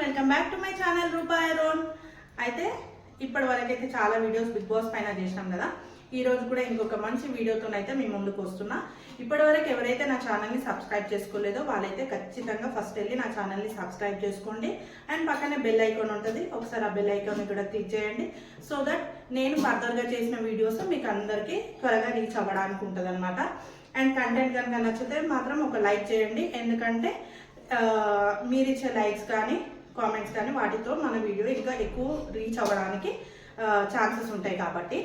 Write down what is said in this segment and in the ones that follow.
Welcome back to my channel Roopa ఐరోన్. అయితే ఇప్పటి వరకైతే చాలా వీడియోస్ బిగ్ బాస్ పైన చేసినాం కదా. ఈ రోజు కూడా ఇంకొక మంచి వీడియోతోనైతే మీ ముందుకు వస్తున్నా. ఇప్పటి వరకు ఎవరైతే నా ఛానల్ని సబ్స్క్రైబ్ చేసుకోలేదో వాళ్ళైతే ఖచ్చితంగా ఫస్ట్ వెళ్ళి నా ఛానల్ని సబ్స్క్రైబ్ చేసుకోండి. అండ్ పక్కనే బెల్ ఐకాన్ ఉంటుంది, ఒకసారి ఆ బెల్ ఐకాన్ కూడా క్లిక్ చేయండి. సో దట్ నేను ఫర్దర్గా చేసిన వీడియోస్ మీకు అందరికీ త్వరగా రీచ్ అవ్వడానికి ఉంటుంది అనమాట. అండ్ కంటెంట్ కనుక నచ్చితే మాత్రం ఒక లైక్ చేయండి, ఎందుకంటే మీరు ఇచ్చే లైక్స్ కానీ కామెంట్స్ కానీ వాటితో మన వీడియో ఇంకా ఎక్కువ రీచ్ అవ్వడానికి ఛాన్సెస్ ఉంటాయి కాబట్టి.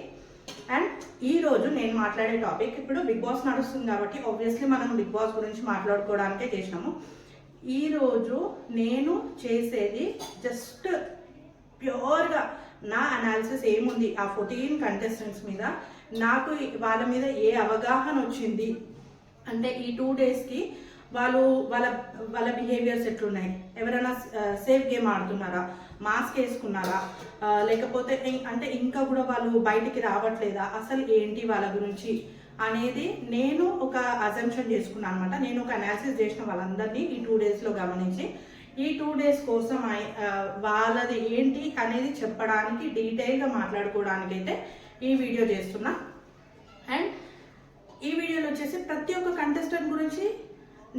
అండ్ ఈరోజు నేను మాట్లాడే టాపిక్, ఇప్పుడు బిగ్ బాస్ నడుస్తుంది కాబట్టి ఆబ్వియస్లీ మనం బిగ్ బాస్ గురించి మాట్లాడుకోవడానికే చేసినాము. ఈరోజు నేను చేసేది జస్ట్ ప్యూర్గా నా అనాలిసిస్ ఏముంది ఆ 14 కంటెస్టెంట్స్ మీద, నాకు వాళ్ళ మీద ఏ అవగాహన వచ్చింది అంటే ఈ 2 డేస్కి వాళ్ళు వాళ్ళ బిహేవియర్స్ ఎట్లున్నాయి, ఎవరైనా సేఫ్ గేమ్ ఆడుతున్నారా, మాస్క్ వేసుకున్నారా, లేకపోతే అంటే ఇంకా కూడా వాళ్ళు బయటికి రావట్లేదా, అసలు ఏంటి వాళ్ళ గురించి అనేది నేను ఒక అజంప్షన్ చేసుకున్నాను అనమాట. నేను ఒక అనాలిసిస్ చేసిన వాళ్ళందరినీ ఈ 2 డేస్లో గమనించి ఈ 2 డేస్ కోసం వాళ్ళది ఏంటి అనేది చెప్పడానికి డీటెయిల్గా మాట్లాడుకోవడానికి అయితే ఈ వీడియో చేస్తున్నా. అండ్ ఈ వీడియోలో వచ్చేసి ప్రతి ఒక్క కంటెస్టెంట్ గురించి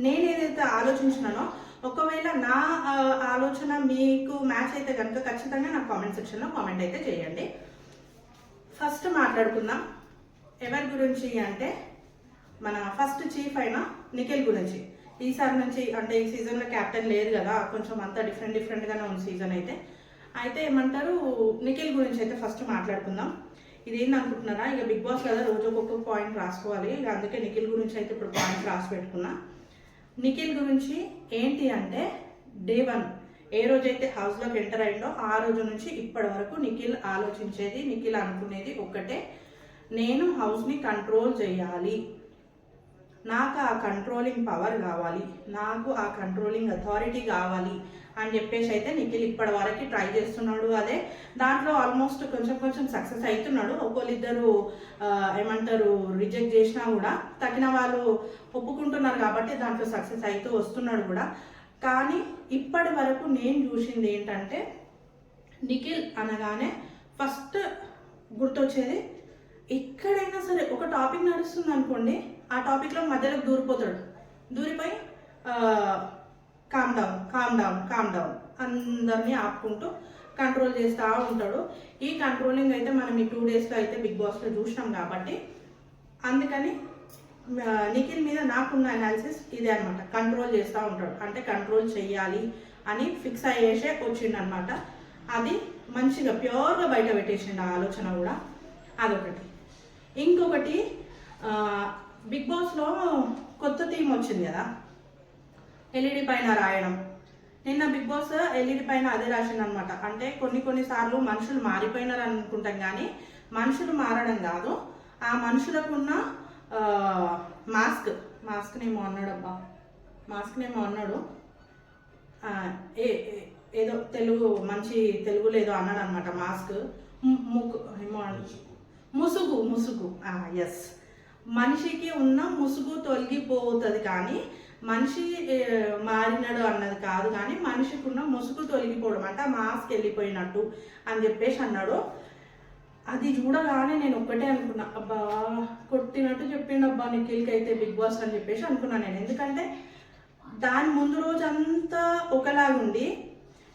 నేను ఏదైతే ఆలోచించినానో, ఒకవేళ నా ఆలోచన మీకు మ్యాచ్ అయితే కనుక ఖచ్చితంగా నా కామెంట్ సెక్షన్లో కామెంట్ అయితే చేయండి. ఫస్ట్ మాట్లాడుకుందాం ఎవరి గురించి అంటే మన ఫస్ట్ చీఫ్ అయిన నిఖిల్ గురించి. ఈసారి నుంచి అంటే ఈ సీజన్లో క్యాప్టెన్ లేదు కదా, కొంచెం అంతా డిఫరెంట్గానే ఉంది సీజన్ అయితే ఏమంటారు, నిఖిల్ గురించి అయితే ఫస్ట్ మాట్లాడుకుందాం. ఇదేంటి అనుకుంటున్నారా, ఇక బిగ్ బాస్ కదా రోజు ఒక్కొక్క పాయింట్ రాసుకోవాలి, ఇక అందుకే నిఖిల్ గురించి అయితే ఇప్పుడు పాయింట్ రాసి పెట్టుకున్నా. నిఖిల్ గురించి ఏంటి అంటే డే 1 ఏ రోజైతే హౌస్లోకి ఎంటర్ అయిందో ఆ రోజు నుంచి ఇప్పటి వరకు నిఖిల్ ఆలోచించేది, నిఖిల్ అనుకునేది ఒక్కటే, నేను హౌస్ని కంట్రోల్ చేయాలి, నాకు ఆ కంట్రోలింగ్ పవర్ కావాలి, నాకు ఆ కంట్రోలింగ్ అథారిటీ కావాలి అని చెప్పేసి అయితే నిఖిల్ ఇప్పటి వరకు ట్రై చేస్తున్నాడు. అదే దాంట్లో ఆల్మోస్ట్ కొంచెం సక్సెస్ అవుతున్నాడు. ఒకళ్ళిద్దరు ఏమంటారు రిజెక్ట్ చేసినా కూడా తగిన వాళ్ళు ఒప్పుకుంటున్నారు కాబట్టి దాంట్లో సక్సెస్ అవుతూ వస్తున్నాడు కూడా. కానీ ఇప్పటి వరకు నేను చూసింది ఏంటంటే, నిఖిల్ అనగానే ఫస్ట్ గుర్తొచ్చేది, ఎక్కడైనా సరే ఒక టాపిక్ నడుస్తుంది అనుకోండి, ఆ టాపిక్లో మధ్యలో దూరిపోతాడు, దూరిపోయి కామ్ డౌన్ అందరినీ ఆపుకుంటూ కంట్రోల్ చేస్తూ ఉంటాడు. ఈ కంట్రోలింగ్ అయితే మనం ఈ 2 డేస్లో అయితే బిగ్ బాస్లో చూసినాం కాబట్టి అందుకని నిఖిల్ మీద నాకున్న అనాలిసిస్ ఇదే అనమాట. కంట్రోల్ చేస్తూ ఉంటాడు, అంటే కంట్రోల్ చేయాలి అని ఫిక్స్ అయ్యేసే వచ్చిండనమాట. అది మంచిగా ప్యూర్గా బయట పెట్టేసిండు ఆ ఆలోచన కూడా. అదొకటి. ఇంకొకటి, బిగ్ బాస్లో కొత్త థీమ్ వచ్చింది కదా, ఎల్ఈడి పైన రాయడం. నిన్న బిగ్ బాస్ ఎల్ఈడి పైన అదే రాసింది అనమాట. అంటే కొన్నిసార్లు మనుషులు మారిపోయినారు అనుకుంటాం, కానీ మనుషులు మారడం కాదు, ఆ మనుషులకున్న మాస్క్నేమో అన్నాడు, ఏదో మంచి తెలుగులో ఏదో అన్నాడు అనమాట. మాస్క్ ముసుగు ఎస్, మనిషికి ఉన్న ముసుగు తొలగిపోతుంది కానీ మనిషి మారినాడు అన్నది కాదు, కానీ మనిషికి ఉన్న ముసుగు తొలగిపోవడం అంటే ఆ మాస్క్ వెళ్ళిపోయినట్టు అని చెప్పేసి అన్నాడు. అది చూడగానే నేను ఒక్కటే అనుకున్నా, అబ్బా కొట్టినట్టు చెప్పిండు అబ్బా నిఖిల్కి అయితే బిగ్ బాస్ అని చెప్పేసి అనుకున్నాను నేను. ఎందుకంటే దాని ముందు రోజు అంతా ఒకలాగుండి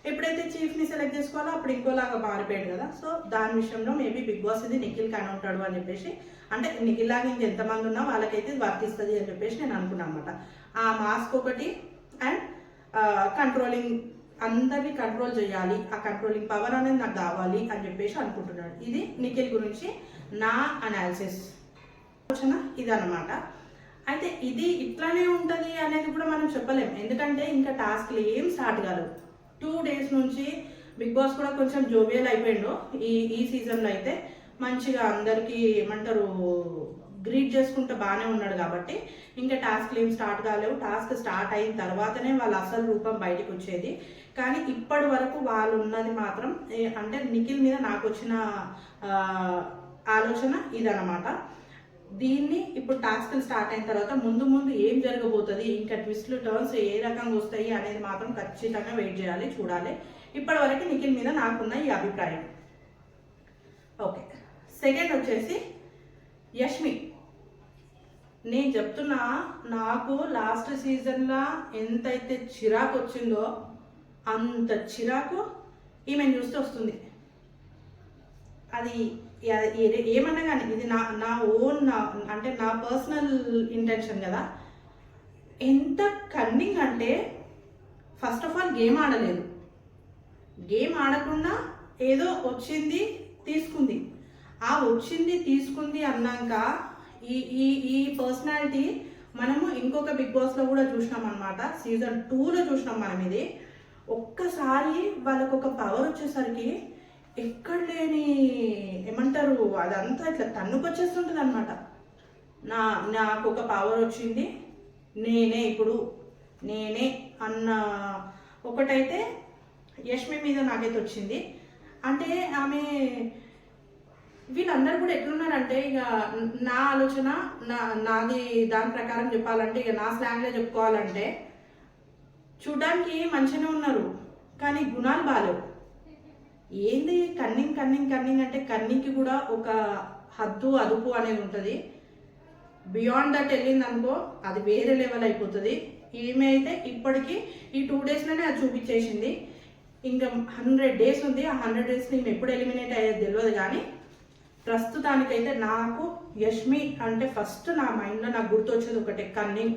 ఎప్పుడైతే చీఫ్ని సెలెక్ట్ చేసుకోవాలో అప్పుడు ఇంకోలాగా మారిపోయాడు కదా. సో దాని విషయంలో మేబీ బిగ్ బాస్ ఇది నిఖిల్ కాని ఉంటాడు అని చెప్పేసి, అంటే నిఖిల్ లాగా ఇంకెంతమంది ఉన్నా వాళ్ళకైతే వర్తిస్తుంది అని చెప్పేసి నేను అనుకున్నాను అనమాట. ఆ మాస్క్ ఒకటి, అండ్ కంట్రోలింగ్, అందరినీ కంట్రోల్ చేయాలి, ఆ కంట్రోలింగ్ పవర్ అనేది నాకు కావాలి అని చెప్పేసి అనుకుంటున్నాడు. ఇది నిఖిల్ గురించి నా అనాలిసిస్ ఆలోచన ఇదనమాట. అయితే ఇది ఇట్లానే ఉంటుంది అనేది కూడా మనం చెప్పలేం, ఎందుకంటే ఇంకా టాస్క్లు ఏం స్టార్ట్ కాదు. 2 డేస్ నుంచి బిగ్ బాస్ కూడా కొంచెం జోవియల్ అయిపోయిండు ఈ సీజన్లో. అయితే మంచిగా అందరికీ ఏమంటారు గ్రీట్ చేసుకుంటూ బాగానే ఉన్నాడు కాబట్టి ఇంకా టాస్క్లు ఏం స్టార్ట్ కాలేవు. టాస్క్ స్టార్ట్ అయిన తర్వాతనే వాళ్ళ అసలు రూపం బయటకు వచ్చేది. కానీ ఇప్పటి వరకు వాళ్ళు ఉన్నది మాత్రం అంటే నిఖిల్ మీద నాకు వచ్చిన ఆలోచన ఇదనమాట. దీన్ని ఇప్పుడు టాస్క్లు స్టార్ట్ అయిన తర్వాత ముందు ముందు ఏం జరగబోతుంది, ఇంకా ట్విస్ట్లు టర్న్స్ ఏ రకంగా వస్తాయి అనేది మాత్రం ఖచ్చితంగా వెయిట్ చేయాలి, చూడాలి. ఇప్పటి వరకు నిఖిల్ మీద నాకున్న ఈ అభిప్రాయం. ఓకే, సెకండ్ వచ్చేసి యష్మి. నేను చెప్తున్నా, నాకు లాస్ట్ సీజన్లో ఎంతైతే చిరాకు వచ్చిందో అంత చిరాకు ఈమెను చూస్తే వస్తుంది. అది ఏమన్నా కానీ ఇది నా ఓన్ అంటే నా పర్సనల్ ఇంటెన్షన్ కదా. ఎంత కన్నింగ్ అంటే ఫస్ట్ ఆఫ్ ఆల్ గేమ్ ఆడలేదు, గేమ్ ఆడకుండా ఏదో వచ్చింది తీసుకుంది. ఆ వచ్చింది తీసుకుంది అన్నాక ఈ ఈ ఈ పర్సనాలిటీ మనము ఇంకొక బిగ్ బాస్లో కూడా చూసినాం అనమాట. సీజన్ 2లో చూసినాం మనం. ఇది ఒక్కసారి వాళ్ళకు ఒక పవర్ వచ్చేసరికి ఎక్కడ లేని ఏమంటారు అదంతా ఇట్లా తన్నుకొచ్చేస్తుంటుంది అనమాట. నాకు ఒక పవర్ వచ్చింది, నేనే అన్న ఒకటైతే యష్మి మీద నాకైతే వచ్చింది. అంటే ఆమె వీళ్ళందరూ కూడా ఎట్లున్నారంటే, ఇక నా ఆలోచన నాది దాని ప్రకారం చెప్పాలంటే, ఇక నా స్లాంగ్లో చెప్పుకోవాలంటే, చూడ్డానికి మంచిగానే ఉన్నారు కానీ గుణాలు బాలేవు. ఏంది కన్నింగ్ అంటే కన్నింగ్కి కూడా ఒక హద్దు అదుపు అనేది ఉంటుంది. బియాండ్ దట్ వెళ్ళింది అనుకో అది వేరే లెవెల్ అయిపోతుంది. ఈమె అయితే ఇప్పటికీ ఈ 2 డేస్లోనే అది చూపించేసింది. ఇంకా 100 డేస్ ఉంది. ఆ 100 డేస్ని ఈమె ఎప్పుడు ఎలిమినేట్ అయ్యేది తెలియదు. కానీ ప్రస్తుతానికైతే నాకు యష్మి అంటే ఫస్ట్ నా మైండ్లో నాకు గుర్తొచ్చేది ఒకటే, కన్నింగ్.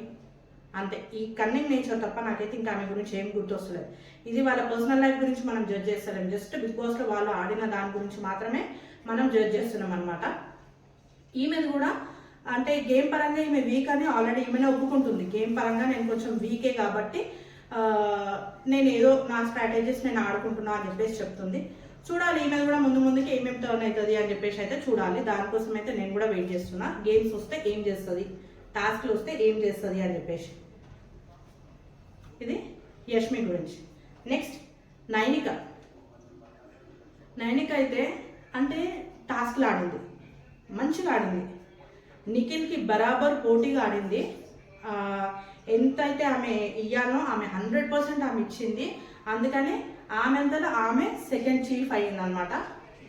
అంతే. ఈ కన్నింగ్ నేచర్ తప్ప నాకైతే ఇంకా ఆమె గురించి ఏం గుర్తొస్తలేదు. ఇది వాళ్ళ పర్సనల్ లైఫ్ గురించి మనం జడ్జ్ చేస్తలేం, జస్ట్ బిగ్ బాస్లో వాళ్ళు ఆడిన దాని గురించి మాత్రమే మనం జడ్జ్ చేస్తున్నాం అనమాట. ఈమెది కూడా అంటే గేమ్ పరంగా ఈమె వీక్ అని ఆల్రెడీ ఈమెనే ఒప్పుకుంటుంది. గేమ్ పరంగా నేను కొంచెం వీకే కాబట్టి నేను ఏదో నా స్ట్రాటజీస్ నేను ఆడుకుంటున్నా అని చెప్పేసి చెప్తుంది. చూడాలి ఈమె కూడా ముందుకి ఏమేమి టర్న్ అవుతుంది అని చెప్పేసి అయితే చూడాలి. దానికోసం అయితే నేను కూడా వెయిట్ చేస్తున్నా. గేమ్స్ వస్తే ఏం చేస్తుంది, టాస్క్లు వస్తే ఏం చేస్తుంది అని చెప్పేసి. ఇది యష్మి గురించి. నెక్స్ట్ నైనిక అయితే అంటే టాస్క్లు ఆడింది, మంచిగా ఆడింది. నిఖిల్కి బరాబర్ పోటీగా ఆడింది. ఎంతైతే ఆమె ఇయ్యాలో ఆమె 100% ఆమె ఇచ్చింది. అందుకని ఆమె అంతలో ఆమె సెకండ్ చీఫ్ అయ్యిందనమాట.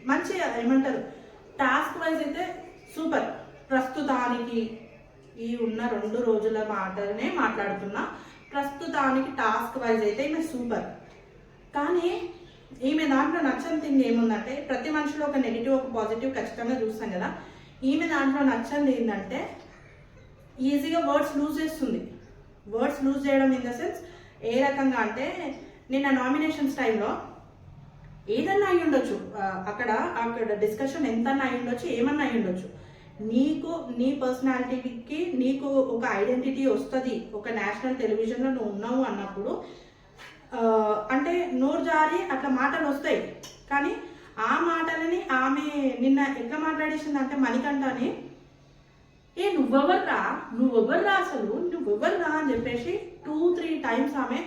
మంచిగా ఏమంటారు టాస్క్ వైజ్ అయితే సూపర్. ప్రస్తుతానికి ఈ ఉన్న 2 రోజుల మాటనే మాట్లాడుతున్నా. ప్రస్తుతానికి టాస్క్ వైజ్ అయితే ఈమె సూపర్. కానీ ఈమె దాంట్లో నచ్చని థింగ్ ఏముందంటే, ప్రతి మనిషిలో ఒక నెగిటివ్ ఒక పాజిటివ్ ఖచ్చితంగా చూస్తాం కదా. ఈమె దాంట్లో నచ్చంది ఏంటంటే ఈజీగా వర్డ్స్ లూజ్ చేస్తుంది. వర్డ్స్ లూజ్ చేయడం ఇన్ ద సెన్స్ ఏ రకంగా అంటే, నిన్న నామినేషన్స్ టైంలో ఏదన్నా అయి ఉండొచ్చు, అక్కడ డిస్కషన్ ఎంతన్నా అయి ఉండొచ్చు, ఏమన్నా అయి ఉండొచ్చు. నీకు నీ పర్సనాలిటీకి నీకు ఒక ఐడెంటిటీ వస్తుంది. ఒక నేషనల్ టెలివిజన్లో నువ్వు ఉన్నావు అన్నప్పుడు అంటే నోరు జారి అట్లా మాటలు వస్తాయి. కానీ ఆ మాటలని ఆమె నిన్న ఎట్లా మాట్లాడేసింది అంటే, మణికంఠని నువ్వెవర్రా అసలు నువ్వెవర్రా అని చెప్పేసి 2-3 టైమ్స్ ఆమె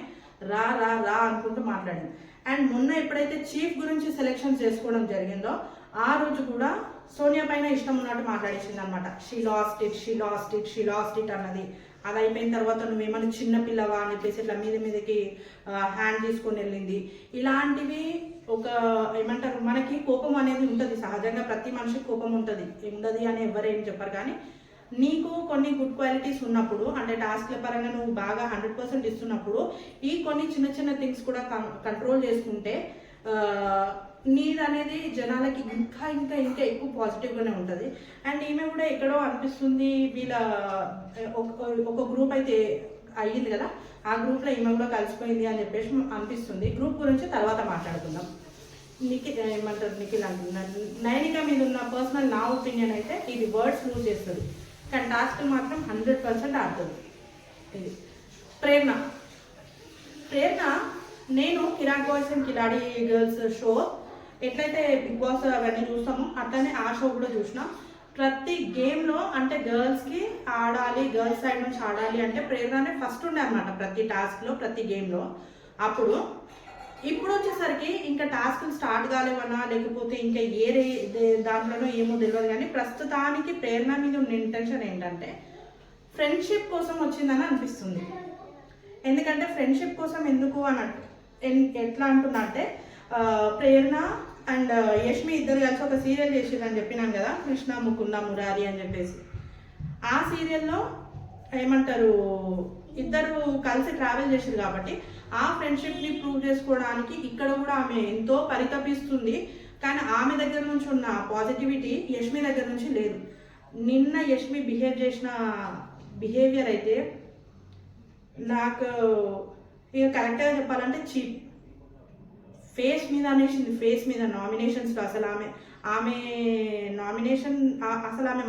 రా అనుకుంటూ మాట్లాడింది. అండ్ మొన్న ఎప్పుడైతే చీఫ్ గురించి సెలెక్షన్ చేసుకోవడం జరిగిందో ఆ రోజు కూడా సోనియా పైన ఇష్టం ఉన్నట్టు మాట్లాడేసింది అనమాట. షీ లాస్ట్ ఇట్ అన్నది. అది అయిపోయిన తర్వాత నువ్వేమన్నా చిన్న పిల్లవా అని చెప్పేసి ఇట్లా మీదకి హ్యాండ్ తీసుకొని వెళ్ళింది. ఇలాంటివి ఒక ఏమంటారు, మనకి కోపం అనేది ఉంటుంది సహజంగా. ప్రతి మనిషికి కోపం ఉంటుంది, ఉండదు అని ఎవరేం చెప్పరు. కానీ నీకు కొన్ని గుడ్ క్వాలిటీస్ ఉన్నప్పుడు, అంటే టాస్క్ల పరంగా నువ్వు బాగా 100% ఇస్తున్నప్పుడు, ఈ కొన్ని చిన్న థింగ్స్ కూడా కంట్రోల్ చేసుకుంటే నీదనేది జనాలకి ఇంకా ఎక్కువ పాజిటివ్గానే ఉంటుంది. అండ్ ఈమె కూడా ఎక్కడో అనిపిస్తుంది, వీళ్ళ ఒక గ్రూప్ అయితే అయ్యింది కదా, ఆ గ్రూప్లో ఈమె కూడా కలిసిపోయింది అని చెప్పేసి అనిపిస్తుంది. గ్రూప్ గురించి తర్వాత మాట్లాడుకుందాం. నిఖిల్ అంటున్నారు. నైనిక మీద ఉన్న పర్సనల్ నా ఒపీనియన్ అయితే ఇది వర్డ్స్ లూజ్ చేస్తుంది, కానీ టాస్క్ మాత్రం 100% ఆడుతుంది. ఇది ప్రేరణ. నేను కిరాక్ బాయ్స్ అండ్ కిలాడి గర్ల్స్ షో ఎట్లయితే బిగ్ బాస్ అవన్నీ చూస్తామో అట్లనే ఆ షో కూడా చూసినా. ప్రతి గేమ్లో అంటే గర్ల్స్కి ఆడాలి, గర్ల్స్ సైడ్ నుంచి ఆడాలి అంటే ప్రేరణనే ఫస్ట్ ఉండే అనమాట. ప్రతి టాస్క్లో ప్రతి గేమ్లో. అప్పుడు ఇప్పుడు వచ్చేసరికి ఇంకా టాస్క్లు స్టార్ట్ కాలేవన్నా లేకపోతే ఇంకా దాంట్లోనో ఏమో తెలియదు, కానీ ప్రస్తుతానికి ప్రేరణ మీద ఉన్న ఇంటెన్షన్ ఏంటంటే ఫ్రెండ్షిప్ కోసం వచ్చిందని అనిపిస్తుంది. ఎందుకంటే ఫ్రెండ్షిప్ కోసం ఎందుకు అన్నట్టు ఎట్లా అంటున్నా అంటే ప్రేరణ అండ్ యష్మి ఇద్దరు కలిసి ఒక సీరియల్ చేసిరని చెప్పినాను కదా, కృష్ణ ముకుంద మురారి అని చెప్పేసి. ఆ సీరియల్లో ఏమంటారు, ఇద్దరు కలిసి ట్రావెల్ చేసారు కాబట్టి ఆ ఫ్రెండ్షిప్ని ప్రూవ్ చేసుకోవడానికి ఇక్కడ కూడా ఆమె ఎంతో పరితపిస్తుంది. కానీ ఆమె దగ్గర నుంచి ఉన్న పాజిటివిటీ యష్మి దగ్గర నుంచి లేదు. నిన్న యష్మి బిహేవ్ చేసిన బిహేవియర్ అయితే నాకు ఇక కరెక్ట్గా చెప్పాలంటే చీప్. ఫేస్ మీద అనేసింది, ఫేస్ మీద నామినేషన్స్లో అసలు ఆమె నామినేషన్ అసలు ఆమె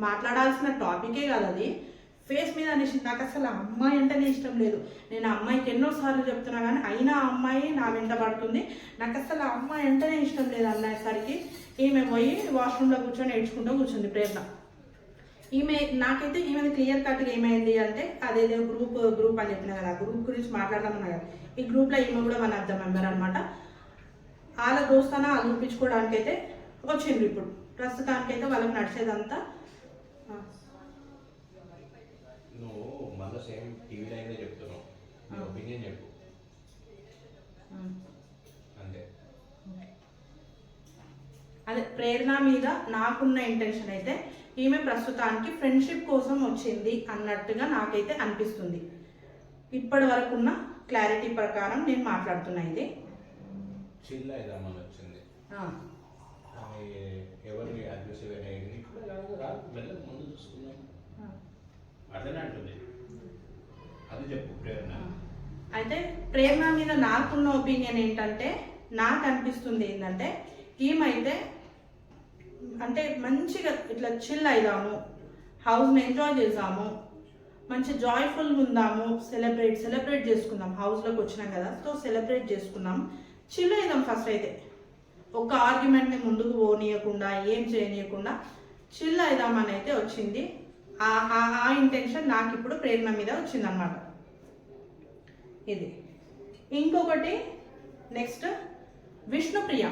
మాట్లాడాల్సిన టాపికే కాదు అది. ఫేస్ మీద అనేసింది. నాకు అసలు అమ్మాయి అంటేనే ఇష్టం లేదు. నేను అమ్మాయికి ఎన్నోసార్లు చెప్తున్నా కానీ అయినా అమ్మాయి నా వెంట పడుతుంది. నాకు అసలు అమ్మాయి అంటేనే ఇష్టం లేదు అన్నసరికి ఈమె పోయి వాష్రూమ్లో కూర్చొని ఏడ్చుకుంటూ కూర్చుంది ప్రేరణ. నాకైతే ఈమె క్లియర్ కట్గా ఏమైంది అంటే అదేదో గ్రూప్ అని చెప్పిన కదా, గ్రూప్ గురించి మాట్లాడదామన్నా కదా. ఈ గ్రూప్లో ఈమె కూడా వన్ ఆఫ్ ద మెంబర్ అనమాట. వాళ్ళ దోస్తాన వాళ్ళు చూపించుకోవడానికి అయితే వచ్చిండ్రు. ఇప్పుడు ప్రస్తుతానికైతే వాళ్ళకి నడిచేదంతా సేమ్ టీవీ లైన్ చెప్తున్నావు, నీ ఒపీనియన్ చెప్పు అంతే. అదే ప్రేరణ మీద నాకున్న ఇంటెన్షన్ అయితే ఈమె ప్రస్తుతానికి ఫ్రెండ్షిప్ కోసం వచ్చింది అన్నట్టుగా నాకైతే అనిపిస్తుంది. ఇప్పటి వరకు ఉన్న క్లారిటీ ప్రకారం నేను మాట్లాడుతున్నా. ఇది చిల్ అయిదామని వచ్చింది. ఎవరిని అగ్రెసివ్ ముందు చూసుకున్నాం అర్థమే అంటుంది. అది చెప్పు ప్రేరణ. అయితే ప్రేరణ మీద నాకున్న ఒపీనియన్ ఏంటంటే, నాకు అనిపిస్తుంది ఏంటంటే ఈమైతే అంటే మంచిగా ఇట్లా చిల్ అయిదాము, హౌస్ని ఎంజాయ్ చేద్దాము, మంచి జాయ్ఫుల్గా ఉందాము, సెలబ్రేట్ చేసుకుందాం. హౌస్లోకి వచ్చినాం కదా, సో సెలబ్రేట్ చేసుకుందాం, చిల్ అయిదాం. ఫస్ట్ అయితే ఒక ఆర్గ్యుమెంట్ని ముందుకు పోనీయకుండా ఏం చేయనీయకుండా చిల్ అయిదామని అయితే వచ్చింది. ఆ ఇంటెన్షన్ నాకు ఇప్పుడు ప్రేరణ మీద వచ్చిందనమాట. ఇది ఇంకొకటి నెక్స్ట్ విష్ణుప్రియ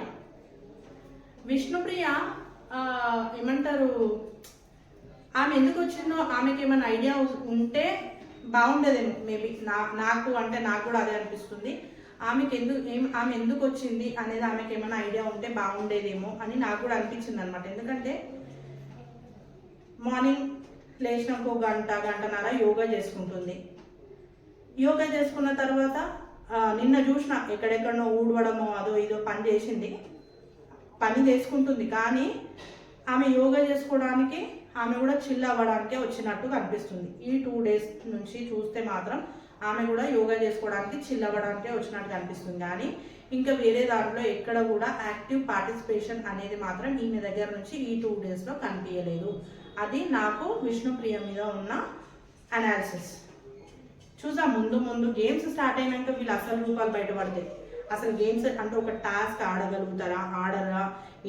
ఏమంటారు, ఆమె ఎందుకు వచ్చిందో ఆమెకి ఏమైనా ఐడియా ఉంటే బాగుండేదేమో. మేబీ నాకు కూడా అదే అనిపిస్తుంది. ఆమె ఎందుకు వచ్చింది అనేది ఆమెకి ఏమైనా ఐడియా ఉంటే బాగుండేదేమో అని నాకు కూడా అనిపించింది అనమాట. ఎందుకంటే మార్నింగ్ లేచినాక ఒక గంటన్నర యోగా చేసుకుంటుంది. యోగా చేసుకున్న తర్వాత నిన్న చూసిన ఎక్కడెక్కడనో ఊడవడమో అదో ఇదో పని చేసుకుంటుంది. కానీ ఆమె యోగా చేసుకోవడానికి ఆమె కూడా చిల్ అవ్వడానికే వచ్చినట్టు కనిపిస్తుంది. ఈ 2 days నుంచి చూస్తే మాత్రం ఆమె కూడా యోగా చేసుకోవడానికి చిల్ అవ్వడానికే వచ్చినట్టు కనిపిస్తుంది. కానీ ఇంకా వేరే దాంట్లో ఎక్కడ కూడా యాక్టివ్ పార్టిసిపేషన్ అనేది మాత్రం ఈమె దగ్గర నుంచి ఈ 2 daysలో కనిపించలేదు. అది నాకు విష్ణుప్రియ మీద ఉన్న అనాలిసిస్. చూసా ముందు గేమ్స్ స్టార్ట్ అయినాక వీళ్ళు అసలు రూపాలు బయటపడతాయి. అసలు గేమ్స్ అంటే ఒక టాస్క్ ఆడగలుగుతారా, ఆడరా,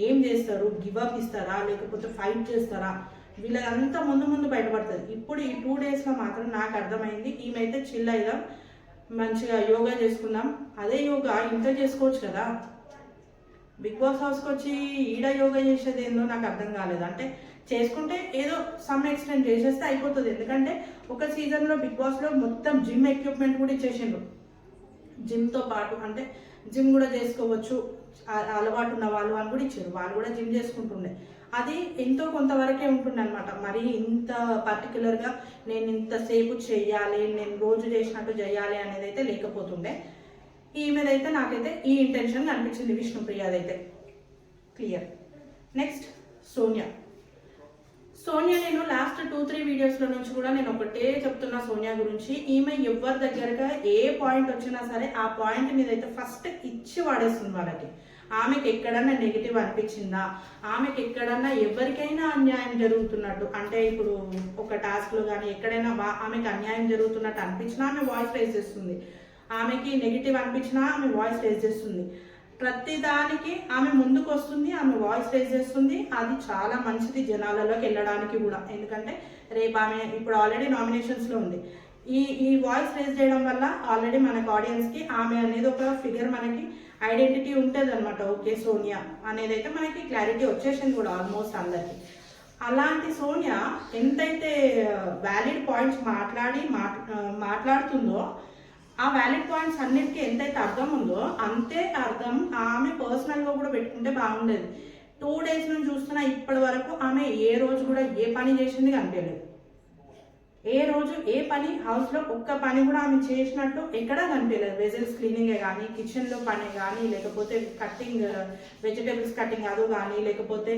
ఏం చేస్తారు, గివప్ ఇస్తారా, లేకపోతే ఫైట్ చేస్తారా, వీళ్ళంతా ముందు బయటపడుతుంది. ఇప్పుడు ఈ 2 daysలో మాత్రం నాకు అర్థమైంది ఈమెయితే చిల్ అయిదాం, మంచిగా యోగా చేసుకుందాం. అదే యోగా ఇంట్లో చేసుకోవచ్చు కదా, బిగ్ బాస్ హౌస్కి వచ్చి ఈడ యోగా చేసేది ఏందో నాకు అర్థం కాలేదు. అంటే చేసుకుంటే ఏదో సమ్ ఎక్స్టెంట్ చేసేస్తే అయిపోతుంది. ఎందుకంటే ఒక సీజన్లో బిగ్ బాస్లో మొత్తం జిమ్ ఎక్విప్మెంట్ కూడా ఇచ్చేసిండ్రు. జిమ్తో పాటు అంటే జిమ్ కూడా చేసుకోవచ్చు అలవాటు ఉన్న వాళ్ళు అని కూడా ఇచ్చారు. వాళ్ళు కూడా జిమ్ చేసుకుంటుండే. అది ఎంతో కొంతవరకే ఉంటుండే అనమాట. మరి ఇంత పర్టికులర్గా నేను ఇంతసేపు చెయ్యాలి, నేను రోజు చేసినట్టు చేయాలి అనేది అయితే లేకపోతుండే. ఈమెదైతే నాకైతే ఈ ఇంటెన్షన్ అనిపించింది విష్ణుప్రియదైతే క్లియర్. నెక్స్ట్ సోనియా నేను లాస్ట్ 2-3 వీడియోస్లో నుంచి కూడా నేను ఒకటే చెప్తున్నా సోనియా గురించి. ఈమె ఎవరి దగ్గరగా ఏ పాయింట్ వచ్చినా సరే ఆ పాయింట్ మీద అయితే ఫస్ట్ ఇచ్చి వాడేస్తుంది వాళ్ళకి. ఆమెకి ఎక్కడన్నా నెగిటివ్ అనిపించిందా, ఆమెకి ఎక్కడన్నా ఎవరికైనా అన్యాయం జరుగుతున్నట్టు అంటే ఇప్పుడు ఒక టాస్క్లో కానీ ఎక్కడైనా ఆమెకి అన్యాయం జరుగుతున్నట్టు అనిపించినా ఆమె వాయిస్ రైజ్ చేస్తుంది. ఆమెకి నెగిటివ్ అనిపించినా ఆమె వాయిస్ రైజ్ చేస్తుంది. ప్రతిదానికి ఆమె ముందుకు వస్తుంది, ఆమె వాయిస్ రైజ్ చేస్తుంది. అది చాలా మంచిది జనాలలోకి వెళ్ళడానికి కూడా. ఎందుకంటే రేపు ఆమె ఇప్పుడు ఆల్రెడీ నామినేషన్స్లో ఉంది. ఈ వాయిస్ రేజ్ చేయడం వల్ల ఆల్రెడీ మనకు ఆడియన్స్కి ఆమె అనేది ఒక ఫిగర్ మనకి ఐడెంటిటీ ఉంటుంది అనమాట. ఓకే సోనియా అనేది అయితే మనకి క్లారిటీ వచ్చేసింది కూడా ఆల్మోస్ట్ అందరికి. అలాంటి సోనియా ఎంతైతే వ్యాలిడ్ పాయింట్స్ మాట్లాడుతుందో ఆ వ్యాలిడ్ పాయింట్స్ అన్నిటికీ ఎంతైతే అర్థం ఉందో అంతే అర్థం ఆమె పర్సనల్గా కూడా పెట్టుకుంటే బాగుండేది. 2 days నుంచి చూస్తున్నా ఇప్పటి వరకు ఆమె ఏ రోజు కూడా ఏ పని చేసింది కనిపించలేదు. ఏ రోజు ఏ పని హౌస్లో ఒక్క పని కూడా ఆమె చేసినట్టు ఎక్కడా కనిపించలేదు. వెజల్స్ క్లీనింగే కానీ, కిచెన్లో పని కానీ, లేకపోతే కట్టింగ్ వెజిటేబుల్స్ కట్టింగ్ అది కానీ, లేకపోతే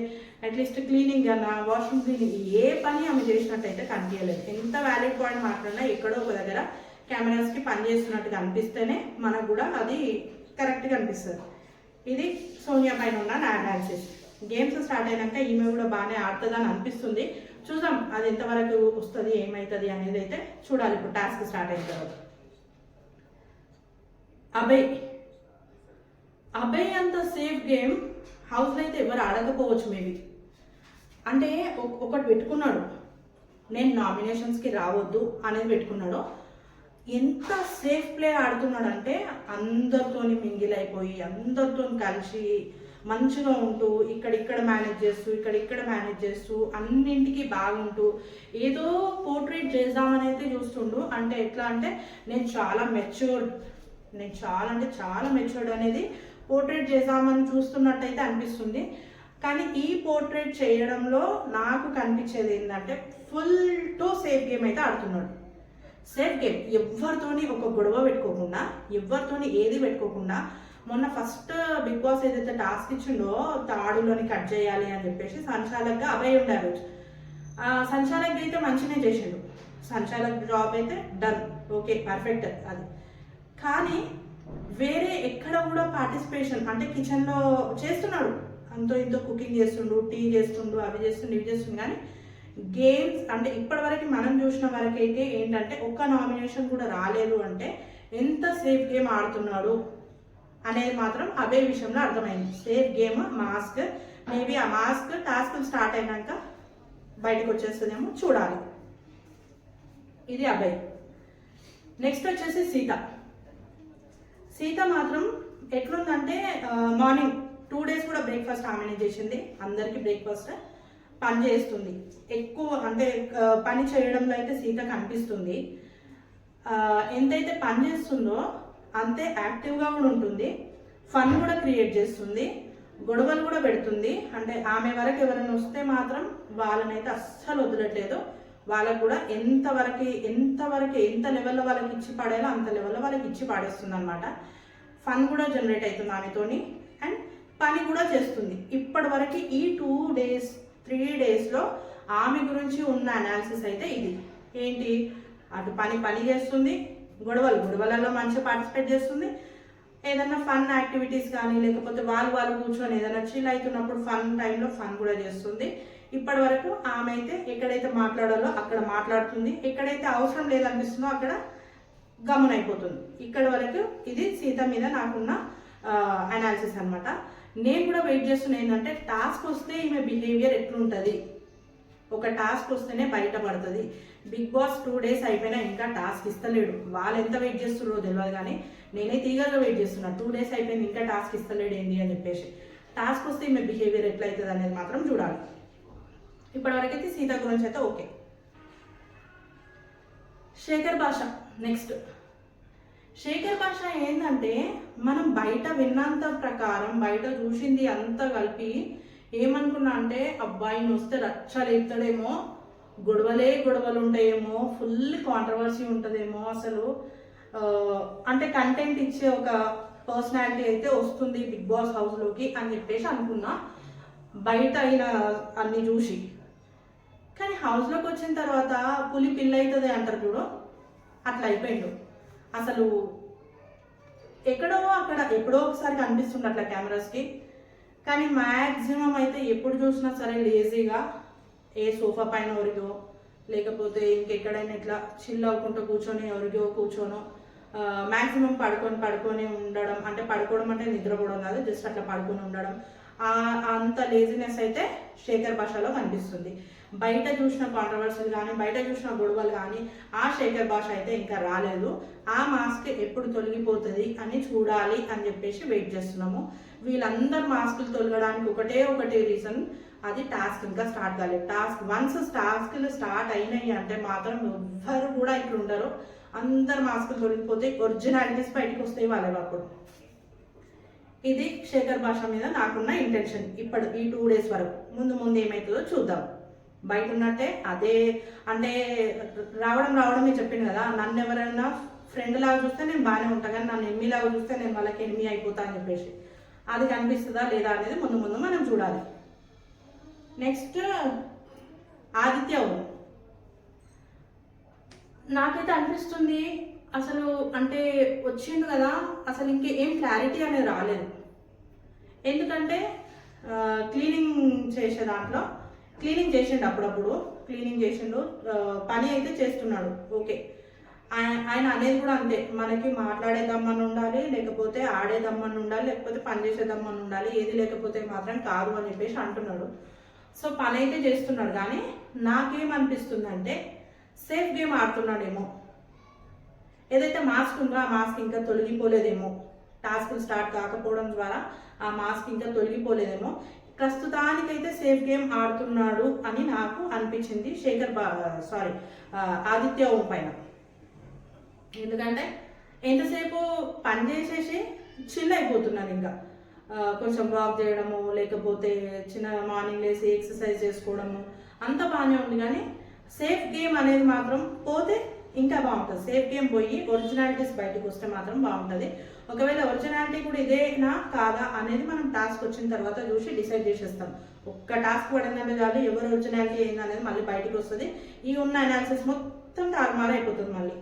అట్లీస్ట్ క్లీనింగ్ అన్న వాష్రూమ్ క్లీనింగ్ ఏ పని ఆమె చేసినట్టు అయితే కనిపించలేదు. ఎంత వ్యాలిడ్ పాయింట్ మాట్లాడినా ఎక్కడో ఒక దగ్గర కెమెరాస్కి పని చేస్తున్నట్టుగా అనిపిస్తేనే మనకు కూడా అది కరెక్ట్గా అనిపిస్తుంది. ఇది సోనియా పైన ఉన్న నా అనాలిసిస్. గేమ్స్ స్టార్ట్ అయినాక ఈమె కూడా బాగానే ఆడుతుందని అనిపిస్తుంది. చూద్దాం అది ఎంతవరకు వస్తుంది ఏమవుతుంది అనేది అయితే చూడాలి ఇప్పుడు టాస్క్ స్టార్ట్ అయిన తర్వాత. అభయ్ అంత సేఫ్ గేమ్ హౌస్లో అయితే ఎవరు ఆడకపోవచ్చు మేబీ. అంటే ఒకటి పెట్టుకున్నాడు, నేను నామినేషన్స్కి రావద్దు అనేది పెట్టుకున్నాడు. ఎంత సేఫ్ ప్లే ఆడుతున్నాడు అంటే అందరితో మింగిల్ అయిపోయి అందరితో కలిసి మంచిగా ఉంటూ ఇక్కడిక్కడ మేనేజ్ చేస్తూ అన్నింటికి బాగుంటూ ఏదో పోర్ట్రేట్ చేద్దామని అయితే చూస్తుండు. అంటే ఎట్లా అంటే నేను చాలా మెచ్యూర్డ్ అనేది పోర్ట్రేట్ చేద్దామని చూస్తున్నట్టయితే అనిపిస్తుంది. కానీ ఈ పోర్ట్రేట్ చేయడంలో నాకు కనిపించేది ఏంటంటే ఫుల్ టు సేఫ్ గేమ్ అయితే ఆడుతున్నాడు. సేఫ్ గేమ్, ఎవరితోని ఒక గొడవ పెట్టుకోకుండా, ఎవరితోని ఏది పెట్టుకోకుండా. మొన్న ఫస్ట్ బిగ్ బాస్ ఏదైతే టాస్క్ ఇచ్చిండో తాడులోని కట్ చేయాలి అని చెప్పేసి సంచాలక్గా అభయ్ ఉండారు. సంచాలక్ అయితే మంచిగానే చేసిండు, సంచాలక్ జాబ్ అయితే డన్, ఓకే పర్ఫెక్ట్ అది. కానీ వేరే ఎక్కడ కూడా పార్టిసిపేషన్ అంటే కిచెన్లో చేస్తున్నాడు, అంతో ఇంతో కుకింగ్ చేస్తుండు, టీ చేస్తుండు, అవి చేస్తుండు ఇవి చేస్తుండు. కానీ గేమ్స్ అంటే ఇప్పటివరకు మనం చూసిన వరకు అయితే ఏంటంటే ఒక్క నామినేషన్ కూడా రాలేదు. అంటే ఎంత సేఫ్ గేమ్ ఆడుతున్నాడు అనేది మాత్రం అభయ్ విషయంలో అర్థమైంది. సేఫ్ గేమ్ మాస్క్, మేబీ ఆ మాస్క్ టాస్క్ స్టార్ట్ అయినాక బయటకు వచ్చేస్తుందేమో చూడాలి. ఇది అభయ్. నెక్స్ట్ వచ్చేసి సీత మాత్రం ఎట్లుందంటే మార్నింగ్ 2 days కూడా బ్రేక్ఫాస్ట్ ఆమెనే చేసింది, అందరికీ బ్రేక్ఫాస్ట్ పని చేస్తుంది. ఎక్కువ అంటే పని చేయడంలో అయితే సీత కనిపిస్తుంది. ఎంతైతే పని చేస్తుందో అంతే యాక్టివ్గా కూడా ఉంటుంది, ఫన్ కూడా క్రియేట్ చేస్తుంది, గొడవలు కూడా పెడుతుంది. అంటే ఆమె వరకు ఎవరైనా వస్తే మాత్రం వాళ్ళనైతే అస్సలు వదలట్లేదు. వాళ్ళకు కూడా ఎంత లెవెల్లో వాళ్ళకి ఇచ్చి పడేలా అంత లెవెల్లో వాళ్ళకి ఇచ్చి పాడేస్తుంది అనమాట. ఫన్ కూడా జనరేట్ అవుతుంది ఆమెతోని అండ్ పని కూడా చేస్తుంది. ఇప్పటి వరకు ఈ 3 daysలో ఆమె గురించి ఉన్న అనాలిసిస్ అయితే ఇది ఏంటి, అటు పని చేస్తుంది, గొడవలలో మంచిగా పార్టిసిపేట్ చేస్తుంది, ఏదన్నా ఫన్ యాక్టివిటీస్ కానీ లేకపోతే వాళ్ళు కూర్చొని ఏదైనా చిల్ అవుతున్నప్పుడు ఫన్ టైంలో ఫన్ కూడా చేస్తుంది. ఇప్పటి వరకు ఆమె అయితే ఎక్కడైతే మాట్లాడాలో అక్కడ మాట్లాడుతుంది, ఎక్కడైతే అవసరం లేదనిపిస్తుందో అక్కడ గమనైపోతుంది. ఇక్కడి వరకు ఇది సీత మీద నాకున్న అనాలిసిస్ అనమాట. నేను కూడా వెయిట్ చేస్తున్నా ఏంటంటే టాస్క్ వస్తే ఈమె బిహేవియర్ ఎట్లుంటుంది, ఒక టాస్క్ వస్తేనే బయటపడుతుంది. బిగ్ బాస్ 2 days అయిపోయినా ఇంకా టాస్క్ ఇస్తలేడు. వాళ్ళు ఎంత వెయిట్ చేస్తున్నారో తెలియదు, కానీ నేనైతే ఈగర్గా వెయిట్ చేస్తున్నా. 2 days అయిపోయింది ఇంకా టాస్క్ ఇస్తలేడు ఏంటి అని చెప్పేసి. టాస్క్ వస్తే ఈమె బిహేవియర్ ఎట్లయితుంది అనేది మాత్రం చూడాలి. ఇప్పటివరకైతే సీత గురించి అయితే ఓకే. శేఖర్ భాష నెక్స్ట్. శేఖర్ భాష ఏంటంటే మనం బయట విన్నంత ప్రకారం, బయట చూసింది అంతా కలిపి ఏమనుకున్నా అంటే అబ్బాయిని వస్తే రచ్చలేపుతాడేమో, గొడవలు ఉంటాయేమో, ఫుల్ కాంట్రవర్సీ ఉంటుందేమో, అసలు అంటే కంటెంట్ ఇచ్చే ఒక పర్సనాలిటీ అయితే వస్తుంది బిగ్ బాస్ హౌస్లోకి అని చెప్పేసి అనుకున్నా బయట అయిన అన్ని చూసి. కానీ హౌస్లోకి వచ్చిన తర్వాత పులి పిల్ల అవుతుంది అంటారు చూడు, అట్లా అయిపోయిండు. అసలు ఎక్కడో అక్కడ ఎప్పుడో ఒకసారి కనిపిస్తుంది అట్లా కెమెరాస్కి. కానీ మ్యాక్సిమం అయితే ఎప్పుడు చూసినా సరే లేజీగా ఏ సోఫా పైన ఒరిగో లేకపోతే ఇంకెక్కడైనా ఇట్లా చిల్ అవ్వకుండా కూర్చోనో మ్యాక్సిమం పడుకొని ఉండడం. అంటే పడుకోవడం అంటే నిద్రపోవడం కాదు, జస్ట్ అట్లా పడుకొని ఉండడం. అంత లేజినెస్ అయితే శేఖర్ భాషలో కనిపిస్తుంది. బయట చూసిన కాంట్రవర్సీలు కానీ బయట చూసిన గొడవలు కానీ ఆ శేఖర్ భాష అయితే ఇంకా రాలేదు. ఆ మాస్క్ ఎప్పుడు తొలగిపోతుంది అని చూడాలి అని చెప్పేసి వెయిట్ చేస్తున్నాము. వీళ్ళందరూ మాస్కులు తొలగడానికి ఒకటే రీజన్, అది టాస్క్ ఇంకా స్టార్ట్ కాలేదు. వన్స్ టాస్క్లు స్టార్ట్ అయినాయి అంటే మాత్రం ఎవ్వరు కూడా ఇక్కడ ఉండరు. అందరు మాస్కులు తొలగిపోతే ఒరిజినాలిటీస్ బయటకు వస్తాయి వాళ్ళవి అప్పుడు. ఇది శేఖర్ భాష మీద నాకున్న ఇంటెన్షన్ ఈ 2 days వరకు. ముందు ఏమవుతుందో చూద్దాం. బయట ఉన్నట్టే అదే అంటే రావడమే చెప్పింది కదా, నన్ను ఎవరైనా ఫ్రెండ్ లాగా చూస్తే నేను బాగానే ఉంటాను, కానీ నన్ను ఎనిమి లాగా చూస్తే నేను వాళ్ళకి ఎనిమి అయిపోతా అని చెప్పేసి అది కనిపిస్తుందా లేదా అనేది ముందు మనం చూడాలి. నెక్స్ట్ ఆదిత్య ఓం. నాకైతే అనిపిస్తుంది అసలు అంటే వచ్చిండు కదా, అసలు ఇంకేం క్లారిటీ అనేది రాలేదు. ఎందుకంటే క్లీనింగ్ చేసే దాంట్లో క్లీనింగ్ చేసిండు, అప్పుడప్పుడు క్లీనింగ్ చేసిండు, పని అయితే చేస్తున్నాడు. ఓకే, ఆయన అనేది కూడా అంతే, మనకి మాట్లాడేదమ్మని ఉండాలి, లేకపోతే ఆడేదమ్మని ఉండాలి, లేకపోతే పని చేసేదమ్మని ఉండాలి, ఏది లేకపోతే మాత్రం కాదు అని చెప్పేసి అంటున్నాడు. సో పని అయితే చేస్తున్నాడు, కానీ నాకేమనిపిస్తుందంటే సేఫ్ గేమ్ ఆడుతున్నాడేమో. ఏదైతే మాస్క్ ఉందో ఆ మాస్క్ ఇంకా తొలగిపోలేదేమో, టాస్క్లు స్టార్ట్ కాకపోవడం ద్వారా ఆ మాస్క్ ఇంకా తొలగిపోలేదేమో. ప్రస్తుతానికైతే సేఫ్ గేమ్ ఆడుతున్నాడు అని నాకు అనిపించింది ఆదిత్య ఓం పైన. ఎందుకంటే ఎంతసేపు పని చేసేసి చిల్ అయిపోతున్నాను, ఇంకా కొంచెం వాక్ చేయడము, లేకపోతే చిన్న మార్నింగ్ లేసి ఎక్సర్సైజ్ చేసుకోవడము అంత బాగానే ఉంది. కానీ సేఫ్ గేమ్ అనేది మాత్రం పోతే ఇంకా బాగుంటుంది. సేఫ్ గేమ్ పోయి ఒరిజినాలిటీస్ బయటకు వస్తే మాత్రం బాగుంటుంది. ఒకవేళ ఒరిజినాలిటీ కూడా ఇదేనా కాదా అనేది మనం టాస్క్ వచ్చిన తర్వాత చూసి డిసైడ్ చేసేస్తాం. ఒక్క టాస్క్ పడిందంటే చాలు, ఎవరు ఒరిజినాలిటీ ఏంది అనేది మళ్ళీ బయటకు వస్తుంది. ఈ ఉన్న అనాలిసిస్ మొత్తం తారుమారు అయిపోతుంది మళ్ళీ,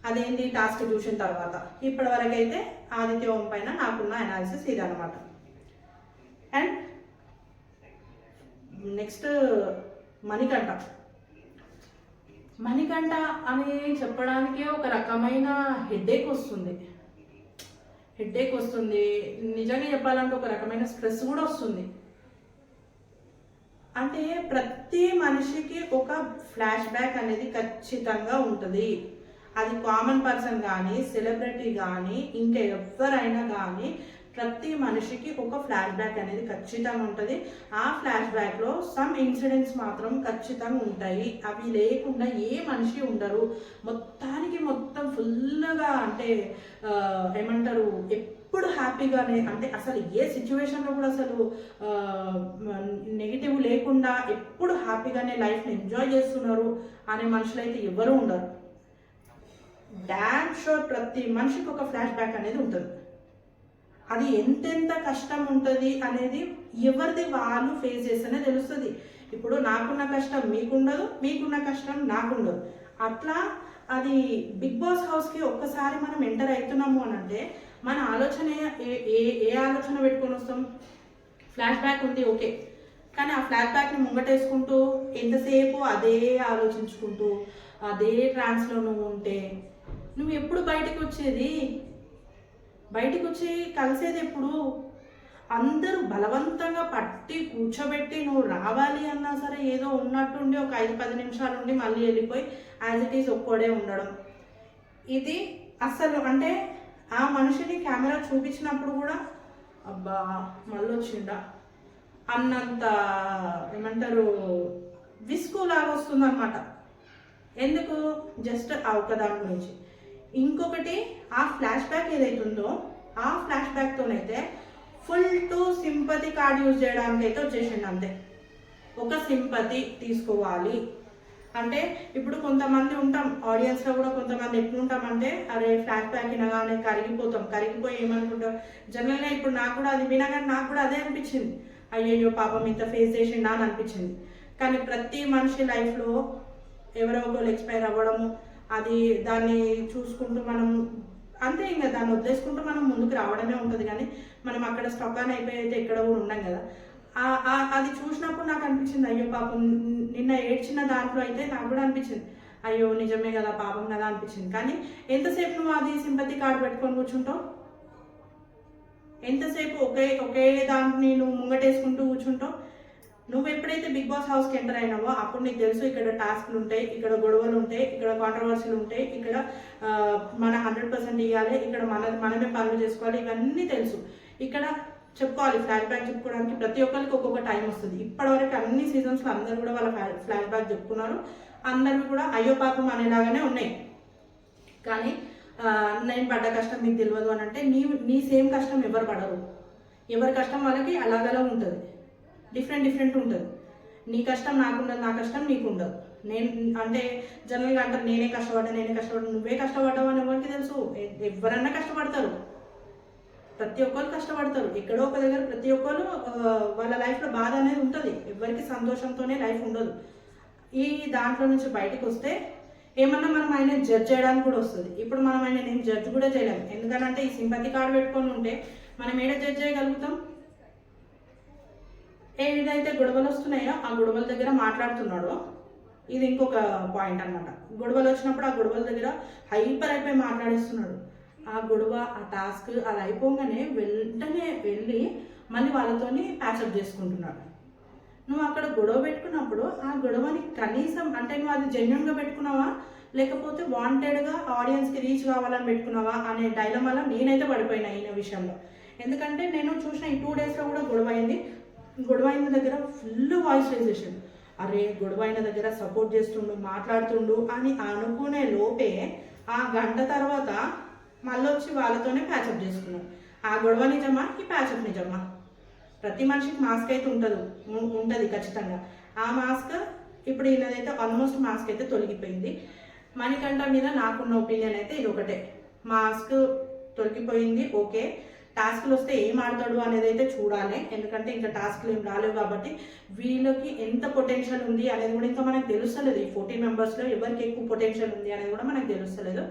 అదేంటి టాస్క్ చూసిన తర్వాత. ఇప్పటి వరకు అయితే ఆదిత్య ఓం పైన నాకున్న అనాలిసిస్ ఇది అనమాట. అండ్ నెక్స్ట్ మణికంఠ అని చెప్పడానికే ఒక రకమైన హెడేక్ వస్తుంది. నిజంగా చెప్పాలంటే ఒక రకమైన స్ట్రెస్ కూడా వస్తుంది. అంటే ప్రతి మనిషికి ఒక ఫ్లాష్ బ్యాక్ అనేది ఖచ్చితంగా ఉంటుంది. అది కామన్ పర్సన్ కానీ, సెలబ్రిటీ కానీ, ఇంకా ఎవరైనా కానీ ప్రతి మనిషికి ఒక ఫ్లాష్ బ్యాక్ అనేది ఖచ్చితంగా ఉంటుంది. ఆ ఫ్లాష్ బ్యాక్లో సమ్ ఇన్సిడెంట్స్ మాత్రం ఖచ్చితంగా ఉంటాయి. అవి లేకుండా ఏ మనిషి ఉండరు. మొత్తం ఫుల్గా అంటే ఏమంటారు, ఎప్పుడు హ్యాపీగానే, అంటే అసలు ఏ సిచ్యువేషన్లో కూడా అసలు నెగిటివ్ లేకుండా ఎప్పుడు హ్యాపీగానే లైఫ్ని ఎంజాయ్ చేస్తున్నారు అనే మనుషులు అయితే ఎవరు ఉండరు. డామ్ షూర్ ప్రతి మనిషికి ఒక ఫ్లాష్ బ్యాక్ అనేది ఉంటుంది. అది ఎంతెంత కష్టం ఉంటుంది అనేది ఎవరిది వాళ్ళు ఫేస్ చేస్తేనే తెలుస్తుంది. ఇప్పుడు నాకున్న కష్టం మీకుండదు, మీకున్న కష్టం నాకుండదు. అట్లా అది బిగ్ బాస్ హౌస్కి ఒక్కసారి మనం ఎంటర్ అవుతున్నాము అని అంటే మన ఆలోచన ఏ ఆలోచన పెట్టుకొని వస్తాం? ఫ్లాష్ బ్యాక్ ఉంది, ఓకే, కానీ ఆ ఫ్లాష్ బ్యాక్ని ముంగటేసుకుంటూ ఎంతసేపు అదే ఆలోచించుకుంటూ అదే ట్రాన్స్లో నువ్వు ఉంటే నువ్వు ఎప్పుడు బయటకు వచ్చి కలిసేది ఎప్పుడు? అందరూ బలవంతంగా పట్టి కూర్చోబెట్టి నువ్వు రావాలి అన్నా సరే ఏదో ఉన్నట్టుండి ఒక 5-10 నిమిషాలు ఉండి మళ్ళీ వెళ్ళిపోయి యాజ్ ఇట్ ఈస్ ఒక్కడే ఉండడం. ఇది అసలు అంటే ఆ మనిషిని కెమెరా చూపించినప్పుడు కూడా అబ్బా మళ్ళీ వచ్చిండా అన్నంత ఏమంటారు విసుగులాగా వస్తుంది అనమాట. ఎందుకు? జస్ట్ ఆ ఒక్కదాని గురించి. ఇంకొకటి ఆ ఫ్లాష్ బ్యాక్ ఏదైతుందో ఆ ఫ్లాష్ బ్యాక్తోనైతే full to sympathy card use చేయడానికి అయితే వచ్చేసిండు. అంతే, ఒక సింపతి తీసుకోవాలి అంటే ఇప్పుడు కొంతమంది ఉంటాం ఆడియన్స్లో కూడా, కొంతమంది ఎట్లుంటామంటే అరే ఫ్లాష్ బ్యాక్ వినగానే కరిగిపోయి ఏమనుకుంటాం జనరల్గా. ఇప్పుడు నాకు కూడా అది వినగానే నాకు కూడా అదే అనిపించింది, అయ్యయ్యో పాపం ఇంత ఫేస్ చేసిండా అని అనిపించింది. కానీ ప్రతి మనిషి లైఫ్లో ఎవరో ఒకరు ఎక్స్పైర్ అవ్వడము, అది దాన్ని చూసుకుంటూ మనం అంతే, ఇంకా దాన్ని వదిలేసుకుంటూ మనం ముందుకు రావడమే ఉంటుంది. కానీ మనం అక్కడ స్టక్ ఆన్ అయిపోయి అయితే ఎక్కడ కూడా ఉండం కదా. అది చూసినప్పుడు నాకు అనిపించింది అయ్యో పాపం, నిన్న ఏడ్చిన దాంట్లో అయితే నాకు కూడా అనిపించింది అయ్యో నిజమే కదా పాపం కదా అనిపించింది. కానీ ఎంతసేపు నువ్వు అది సింపతి కార్డు పెట్టుకొని కూర్చుంటావు? ఎంతసేపు ఒకే దాన్ని నువ్వు ముంగటేసుకుంటూ కూర్చుంటావు? నువ్వు ఎప్పుడైతే బిగ్ బాస్ హౌస్కి ఎంటర్ అయినావో అప్పుడు నీకు తెలుసు ఇక్కడ టాస్క్లు ఉంటాయి, ఇక్కడ గొడవలు ఉంటాయి, ఇక్కడ కాంట్రవర్సీలు ఉంటాయి, ఇక్కడ మన 100% ఇవ్వాలి, ఇక్కడ మనమే పనులు చేసుకోవాలి, ఇవన్నీ తెలుసు. ఇక్కడ చెప్పుకోవాలి, ఫ్లాష్ బ్యాక్ చెప్పుకోవడానికి ప్రతి ఒక్కరికి ఒక్కొక్క టైం వస్తుంది. ఇప్పటివరకు అన్ని సీజన్స్లో అందరూ కూడా వాళ్ళ ఫ్లాష్ బ్యాక్ చెప్పుకున్నారు. అందరూ కూడా అయ్యో పాపం అనేలాగానే ఉన్నాయి. కానీ నేను పడ్డ కష్టం మీకు తెలియదు అని అంటే నీ సేమ్ కష్టం ఎవరు పడరు. ఎవరి కష్టం వాళ్ళకి అలాగలా ఉంటుంది, డిఫరెంట్ ఉంటుంది. నీ కష్టం నాకుండదు, నా కష్టం నీకు ఉండదు. నేను అంటే జనరల్గా అంటారు నేనే కష్టపడ్డా. నువ్వే కష్టపడ్డావు అని ఎవరికి తెలుసు? ఎవరన్నా కష్టపడతారు, ప్రతి ఒక్కరు కష్టపడతారు. ఎక్కడో ఒక దగ్గర ప్రతి ఒక్కరు వాళ్ళ లైఫ్లో బాధ అనేది ఉంటుంది. ఎవరికి సంతోషంతోనే లైఫ్ ఉండదు. ఈ దాంట్లో నుంచి బయటకు వస్తే ఏమన్నా మనం ఆయన జడ్జ్ చేయడానికి కూడా వస్తుంది. ఇప్పుడు మనం ఆయన నేను జడ్జ్ కూడా చేయలేము. ఎందుకంటే ఈ సింపతి కార్డు పెట్టుకొని ఉంటే మనం ఏడ జడ్జ్ చేయగలుగుతాం? ఏదైతే గొడవలు వస్తున్నాయో ఆ గొడవల దగ్గర మాట్లాడుతున్నాడో ఇది ఇంకొక పాయింట్ అనమాట. గొడవలు వచ్చినప్పుడు ఆ గొడవల దగ్గర హైపర్ అయిపోయి మాట్లాడేస్తున్నాడు. ఆ గొడవ, ఆ టాస్క్ అది అయిపోగానే వెంటనే వెళ్ళి మళ్ళీ వాళ్ళతోని ప్యాచప్ చేసుకుంటున్నాడు. నువ్వు అక్కడ గొడవ పెట్టుకున్నప్పుడు ఆ గొడవని కనీసం అంటే నువ్వు అది జెన్యున్గా పెట్టుకున్నావా లేకపోతే వాంటెడ్గా ఆడియన్స్కి రీచ్ కావాలని పెట్టుకున్నావా అనే డైలమాలో నేనైతే పడిపోయినా ఈయన విషయంలో. ఎందుకంటే నేను చూసిన ఈ 2 డేస్లో కూడా గొడవ అయిన దగ్గర ఫుల్ వాయిస్ రైజేషన్. అరే గొడవ అయిన దగ్గర సపోర్ట్ చేస్తుండు, మాట్లాడుతుండు అని అనుకునే లోపే ఆ గంట తర్వాత మళ్ళీ వచ్చి వాళ్ళతోనే ప్యాచప్ చేసుకున్నాడు. ఆ గొడవ నిజమా, ఈ ప్యాచప్ నిజమా? ప్రతి మనిషికి మాస్క్ అయితే ఉంటుంది ఖచ్చితంగా. ఆ మాస్క్ ఇప్పుడు ఈయనదైతే ఆల్మోస్ట్ మాస్క్ అయితే తొలగిపోయింది. మణికంఠ మీద నాకున్న ఒపీనియన్ అయితే ఇది ఒకటే, మాస్క్ తొలగిపోయింది ఓకే. టాస్క్లు వస్తే ఏం ఆడతాడు అనేది అయితే చూడాలి. ఎందుకంటే ఇంకా టాస్క్లు ఏం రాలేవు కాబట్టి వీళ్ళకి ఎంత పొటెన్షియల్ ఉంది అనేది కూడా ఇంకా మనకు తెలుస్తలేదు. ఈ 14 మెంబర్స్లో ఎవరికి ఎక్కువ పొటెన్షియల్ ఉంది అనేది కూడా మనకు తెలుస్తలేదు.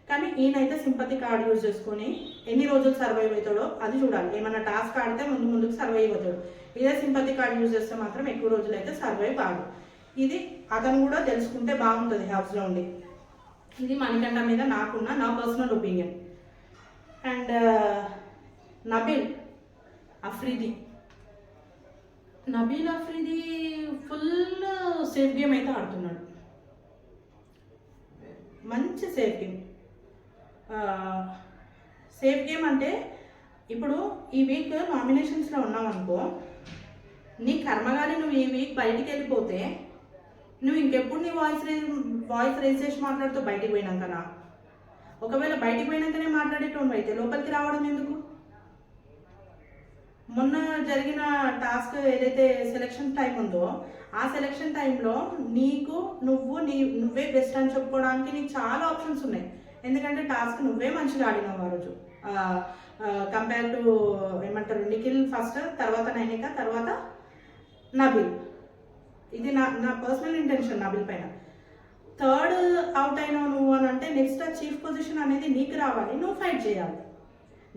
కానీ ఈయనైతే సింపతి కార్డు యూజ్ చేసుకొని ఎన్ని రోజులు సర్వైవ్ అవుతాడో అది చూడాలి. ఏమన్నా టాస్క్ ఆడితే ముందుకు సర్వైవ్ అవుతాడు. ఇదే సింపతి కార్డు యూజ్ చేస్తే మాత్రం ఎక్కువ రోజులు అయితే సర్వైవ్ కాదు. ఇది అతను కూడా తెలుసుకుంటే బాగుంటుంది హౌస్లో ఉండి. ఇది మణికంఠ మీద నాకున్న నా personal opinion. And Nabeel Afridi full safe game అయితే ఆడుతున్నాడు. మంచి సేఫ్ గేమ్. సేఫ్ గేమ్ అంటే ఇప్పుడు ఈ వీక్ నామినేషన్స్లో ఉన్నావనుకో, నీ కర్మగాలి నువ్వు ఈ వీక్ బయటికి వెళ్ళిపోతే నువ్వు ఇంకెప్పుడు నీ వాయిస్ రేజ్ చేసి మాట్లాడుతూ బయటికి పోయినాకనా? ఒకవేళ బయటికి పోయినాకనే మాట్లాడేటోను అయితే లోపలికి రావడం ఎందుకు? మొన్న జరిగిన టాస్క్ ఏదైతే సెలక్షన్ టైం ఉందో ఆ సెలక్షన్ టైంలో నువ్వే బెస్ట్ అని చెప్పుకోవడానికి నీకు చాలా ఆప్షన్స్ ఉన్నాయి. ఎందుకంటే టాస్క్ నువ్వే మంచిగా ఆడినావు ఆ రోజు. కంపేర్ టు ఏమంటారు నిఖిల్ ఫస్ట్, తర్వాత నైనిక, తర్వాత నబీల్. ఇది నా పర్సనల్ ఇంటెన్షన్ నబీల్ పైన. థర్డ్ అవుట్ అయినావు నువ్వు అని అంటే నెక్స్ట్ ఆ చీఫ్ పొజిషన్ అనేది నీకు రావాలి, నువ్వు ఫైట్ చేయాలి.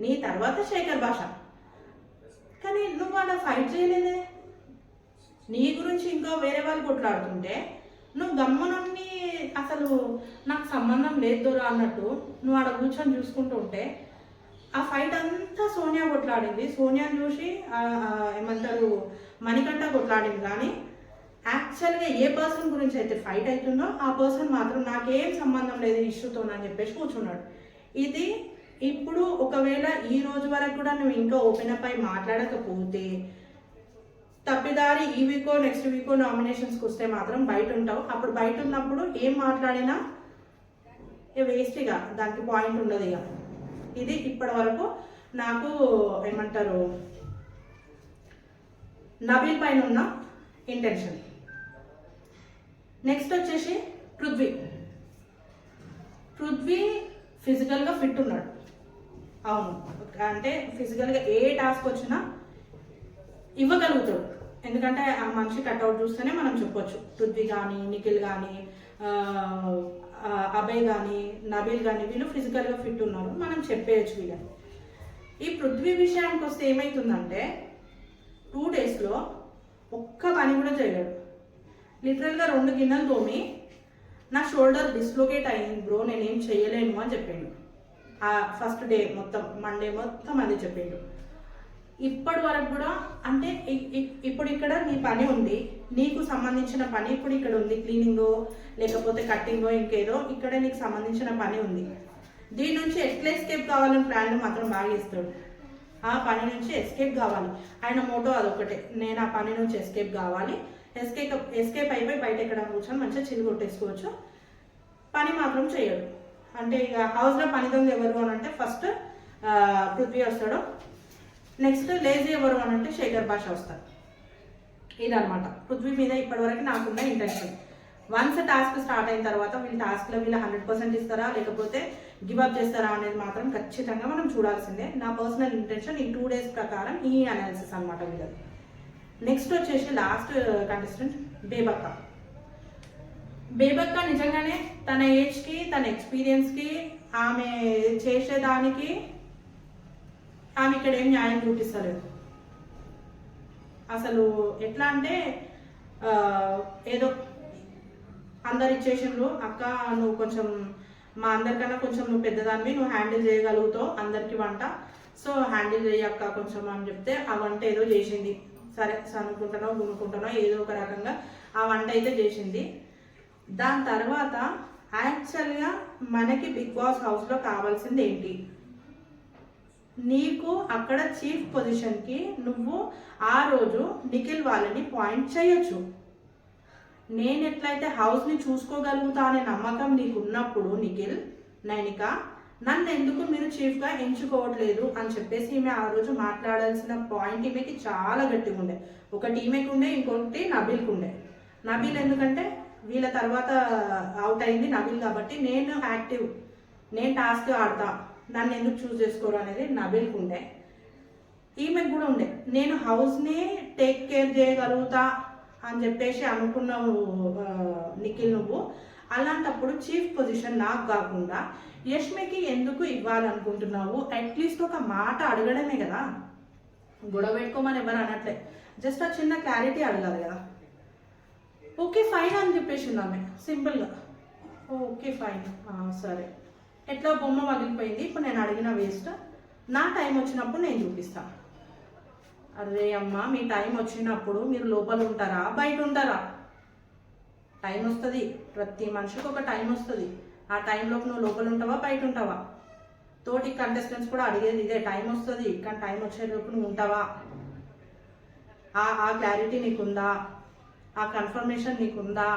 నీ తర్వాత శేఖర్ భాష. కానీ నువ్వు అలా ఫైట్ చేయలేదే. నీ గురించి ఇంకా వేరే వాళ్ళు కొట్లాడుతుంటే నువ్వు గమ్మనుండి అసలు నాకు సంబంధం లేదు దొర అన్నట్టు నువ్వు ఆడ కూర్చొని చూసుకుంటూ ఉంటే ఆ ఫైట్ అంతా సోనియా కొట్లాడింది. సోనియాని చూసి ఏమంటారు మణికంఠ కొట్లాడింది. కానీ యాక్చువల్గా ఏ పర్సన్ గురించి అయితే ఫైట్ అవుతుందో ఆ పర్సన్ మాత్రం నాకేం సంబంధం లేదు ఇష్యూతోనని చెప్పేసి కూర్చున్నాడు. ఇది ఇప్పుడు ఒకవేళ ఈ రోజు వరకు కూడా నువ్వు ఇంకా ఓపెన్ అప్ అయి మాట్లాడకపోతే తప్పిదారి ఈ వీకో నెక్స్ట్ వీకో నామినేషన్స్కి వస్తే మాత్రం బయట ఉంటావు. అప్పుడు బయట ఉన్నప్పుడు ఏం మాట్లాడినా వేస్ట్గా, దానికి పాయింట్ ఉండదు. ఇక ఇది ఇప్పటి వరకు నాకు ఏమంటారు నబీల్ పైన ఉన్న ఇంటెన్షన్. నెక్స్ట్ వచ్చేసి పృథ్వీ ఫిజికల్గా ఫిట్ ఉన్నాడు. అవును, అంటే ఫిజికల్గా ఏ టాస్క్ వచ్చినా ఇవ్వగలుగుతాడు. ఎందుకంటే ఆ మనిషి కట్అవుట్ చూస్తేనే మనం చెప్పొచ్చు. పృథ్వీ కానీ, నిఖిల్ కానీ, అభయ్ కానీ, నబీల్ కానీ వీళ్ళు ఫిజికల్గా ఫిట్ ఉన్నారు, మనం చెప్పేయచ్చు వీళ్ళని. ఈ పృథ్వీ విషయానికి వస్తే ఏమవుతుందంటే 2 డేస్లో ఒక్క పని కూడా చేయలేడు. లిటరల్గా 2 గిన్నెలు తోమి నా షోల్డర్ డిస్లోకేట్ అయ్యింది బ్రో, నేనేం చేయలేను అని చెప్పిండు. ఆ ఫస్ట్ డే మొత్తం మండే మొత్తం అది చెప్పిండు. ఇప్పటి వరకు కూడా అంటే ఇప్పుడు ఇక్కడ నీ పని ఉంది, నీకు సంబంధించిన పని ఇప్పుడు ఇక్కడ ఉంది, క్లీనింగో లేకపోతే కట్టింగో ఇంకేదో ఇక్కడ నీకు సంబంధించిన పని ఉంది. దీని నుంచి ఎట్లా ఎస్కేప్ కావాలని ప్లాన్లు మాత్రం బాగా ఇస్తాడు. ఆ పని నుంచి ఎస్కేప్ కావాలి, ఆయన మోటో అదొకటే, నేను ఆ పని నుంచి ఎస్కేప్ కావాలి, ఎస్కేప్ అయిపోయి బయట ఎక్కడ కూర్చొని మంచిగా చిల్లు కొట్టేసుకోవచ్చు, పని మాత్రం చేయడు. అంటే ఇక హౌస్లో పని దొంగ ఎవరు అని అంటే ఫస్ట్ పృథ్వీ వస్తాడు, నెక్స్ట్ లేజీ ఎవరు అని అంటే శేఖర్ భాష వస్తారు. ఇదనమాట పృథ్వీ మీద ఇప్పటివరకు నాకున్న ఇంటెన్షన్. వన్స్ టాస్క్ స్టార్ట్ అయిన తర్వాత వీళ్ళు టాస్క్లో వీళ్ళు 100% ఇస్తారా లేకపోతే గివప్ చేస్తారా అనేది మాత్రం ఖచ్చితంగా మనం చూడాల్సిందే. నా పర్సనల్ ఇంటెన్షన్ ఈ 2 days ప్రకారం ఈ అనాలిసిస్ అనమాట వీళ్ళది. నెక్స్ట్ వచ్చేసి లాస్ట్ కంటెస్టెంట్ బేబక్క. బేబక్క నిజంగానే తన ఏజ్కి తన ఎక్స్పీరియన్స్కి ఆమె చేసేదానికి ఆమె ఇక్కడ ఏం న్యాయం చూపిస్తలేదు. అసలు ఎట్లా అంటే ఏదో అందరు ఇచ్చేసిండ్రు, అక్క నువ్వు కొంచెం మా అందరికన్నా కొంచెం నువ్వు పెద్దదానివి, నువ్వు హ్యాండిల్ చేయగలుగుతావు అందరికి వంట, సో హ్యాండిల్ చేయక్క కొంచెం అని చెప్తే ఆ వంట ఏదో చేసింది. సరే సనుకుంటున్నావు గునుకుంటున్నావు ఏదో ఒక రకంగా ఆ వంట అయితే చేసింది. దాని తర్వాత యాక్చువల్గా మనకి బిగ్ బాస్ హౌస్లో కావాల్సింది ఏంటి? నీకు అక్కడ చీఫ్ పొజిషన్కి నువ్వు ఆ రోజు నిఖిల్ వాళ్ళని పాయింట్ చేయొచ్చు. నేను ఎట్లయితే హౌస్ని చూసుకోగలుగుతా అనే నమ్మకం నీకు ఉన్నప్పుడు నిఖిల్, నైనిక నన్ను ఎందుకు మీరు చీఫ్గా ఎంచుకోవట్లేదు అని చెప్పేసి ఈమె ఆ రోజు మాట్లాడాల్సిన పాయింట్ ఈమెకి చాలా గట్టిగా ఉండే. ఒకటి ఈమెకు ఉండే, ఇంకొకటి నబీల్కి ఉండే. నబీల్ ఎందుకంటే వీళ్ళ తర్వాత అవుట్ అయింది నబీల్ కాబట్టి నేను యాక్టివ్, నేను టాస్క్ ఆడతా, నన్ను ఎందుకు చూస్ చేసుకోరు అనేది నబీల్కి ఉండే. ఈమెకు కూడా ఉండే, నేను హౌస్ని టేక్ కేర్ చేయగలుగుతా అని చెప్పేసి అనుకున్నావు నిఖిల్ నువ్వు. అలాంటప్పుడు చీఫ్ పొజిషన్ నాకు కాకుండా యష్మికి ఎందుకు ఇవ్వాలనుకుంటున్నావు? అట్లీస్ట్ ఒక మాట అడగడమే కదా, గొడవ పెట్టుకోమని ఎవరు అనట్లే, జస్ట్ ఆ చిన్న క్లారిటీ అడగాలి కదా. ఓకే ఫైన్ అని చెప్పేసింది ఆమె సింపుల్గా. ఓకే ఫైన్ సరే, ఎట్లా బొమ్మ పగిలిపోయింది, ఇప్పుడు నేను అడిగిన వేస్ట్, నా టైం వచ్చినప్పుడు నేను చూపిస్తాను. అరే అమ్మ మీ టైం వచ్చినప్పుడు మీరు లోపల ఉంటారా బయట ఉంటారా? టైం వస్తుంది, ప్రతి మనిషికి ఒక టైం వస్తుంది. ఆ టైంలోకి నువ్వు లోపల ఉంటావా బయట ఉంటావా? తోటి కంటెస్టెంట్స్ కూడా అడిగేది ఇదే, టైం వస్తుంది కానీ టైం వచ్చేలోపు నువ్వు ఉంటావా? ఆ క్లారిటీ నీకుందా? ఆ కన్ఫర్మేషన్ నీకుందా?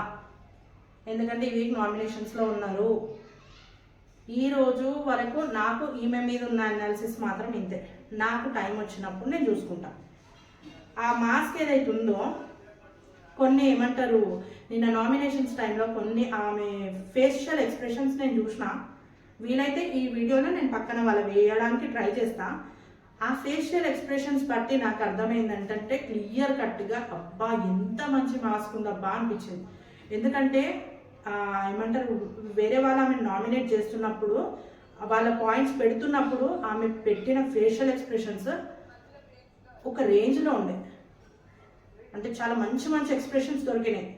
ఎందుకంటే ఈ వీక్ నామినేషన్స్లో ఉన్నారు. ఈరోజు వరకు నాకు ఈమె మీద ఉన్న అనాలిసిస్ మాత్రం ఇంతే, నాకు టైం వచ్చినప్పుడు నేను చూసుకుంటా. ఆ మాస్క్ ఏదైతే ఉందో కొన్ని ఏమంటారు, నిన్న నామినేషన్స్ టైంలో కొన్ని ఆమె ఫేషియల్ ఎక్స్ప్రెషన్స్ నేను చూసిన, వీలైతే ఈ వీడియోలో నేను పక్కన వాళ్ళ వేయడానికి ట్రై చేస్తా. ఆ ఫేషియల్ ఎక్స్ప్రెషన్స్ బట్టి నాకు అర్థమైంది ఏంటంటే క్లియర్ కట్గా అబ్బా ఎంత మంచి మాస్క్ ఉందబ్బా అనిపించింది. ఎందుకంటే ఏమంటారు వేరే వాళ్ళు ఆమె నామినేట్ చేస్తున్నప్పుడు వాళ్ళ పాయింట్స్ పెడుతున్నప్పుడు ఆమె పెట్టిన ఫేషియల్ ఎక్స్ప్రెషన్స్ ఒక రేంజ్లో ఉండే, అంటే చాలా మంచి మంచి ఎక్స్ప్రెషన్స్ దొరికినాయి.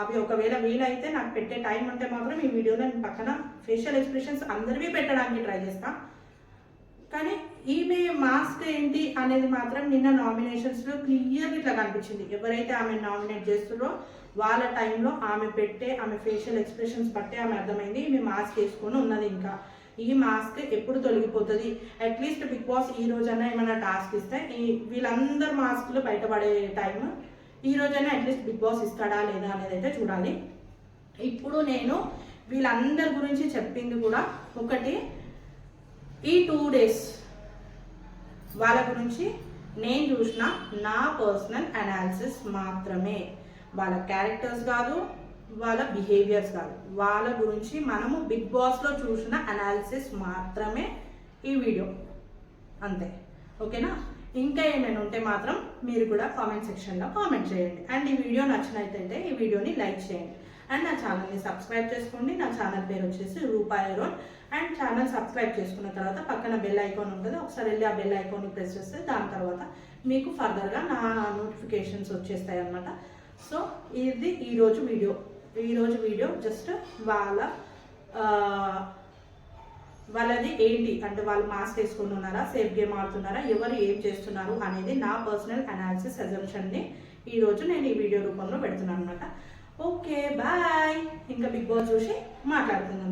అవి ఒకవేళ వీలైతే నాకు పెట్టే టైం అంటే మాత్రం ఈ వీడియోలో నేను పక్కన ఫేషియల్ ఎక్స్ప్రెషన్స్ అందరివి పెట్టడానికి ట్రై చేస్తా. కానీ ఈమె మాస్క్ ఏంటి అనేది మాత్రం నిన్న నామినేషన్స్లో క్లియర్గా ఇట్లా కనిపించింది. ఎవరైతే ఆమె నామినేట్ చేస్తున్నారో వాళ్ళ టైంలో ఆమె పెట్టే ఆమె ఫేషియల్ ఎక్స్ప్రెషన్స్ బట్టే ఆమె అర్థమైంది ఈమె మాస్క్ వేసుకొని ఉన్నది. ఇంకా ఈ మాస్క్ ఎప్పుడు తొలగిపోతుంది? అట్లీస్ట్ బిగ్ బాస్ ఈ రోజైనా ఏమైనా టాస్క్ ఇస్తే వీళ్ళందరూ మాస్క్లు బయటపడే టైం ఈ రోజైనా అట్లీస్ట్ బిగ్ బాస్ ఇస్తాడా లేదా అనేది అయితే చూడాలి. ఇప్పుడు నేను వీళ్ళందరి గురించి చెప్పింది కూడా ఒకటి, ఈ 2 days వాళ్ళ గురించి నేను చూసిన నా పర్సనల్ అనాలిసిస్ మాత్రమే, వాళ్ళ క్యారెక్టర్స్ కాదు, వాళ్ళ బిహేవియర్స్ కాదు, వాళ్ళ గురించి మనము బిగ్ బాస్లో చూసిన అనాలిసిస్ మాత్రమే ఈ వీడియో, అంతే. ఓకేనా? ఇంకా ఏమైనా ఉంటే మాత్రం మీరు కూడా కామెంట్ సెక్షన్లో కామెంట్ చేయండి. అండ్ ఈ వీడియో నచ్చినట్లయితే ఈ వీడియోని లైక్ చేయండి. అండ్ నా ఛానల్ని సబ్స్క్రైబ్ చేసుకోండి. నా ఛానల్ పేరు వచ్చేసి రూపాయి అరోన్. అండ్ ఛానల్ సబ్స్క్రైబ్ చేసుకున్న తర్వాత పక్కన బెల్ ఐకాన్ ఉంటుంది, ఒకసారి వెళ్ళి ఆ బెల్ ఐకాన్ని ప్రెస్ చేస్తే దాని తర్వాత మీకు ఫర్దర్గా నా నోటిఫికేషన్స్ వచ్చేస్తాయి అన్నమాట. సో ఇది ఈరోజు వీడియో జస్ట్ వాళ్ళ వాళ్ళది ఏంటి అంటే వాళ్ళు మాస్క్ వేసుకుని ఉన్నారా, సేఫ్ గేమ్ ఆడుతున్నారా, ఎవరు ఏం చేస్తున్నారు అనేది నా పర్సనల్ అనాలిసిస్ అజంప్షన్ని ఈరోజు నేను ఈ వీడియో రూపంలో పెడుతున్నాను అనమాట. Okay bye. ఇంకా బిగ్ బాస్ చూసి మాట్లాడుకుందాం.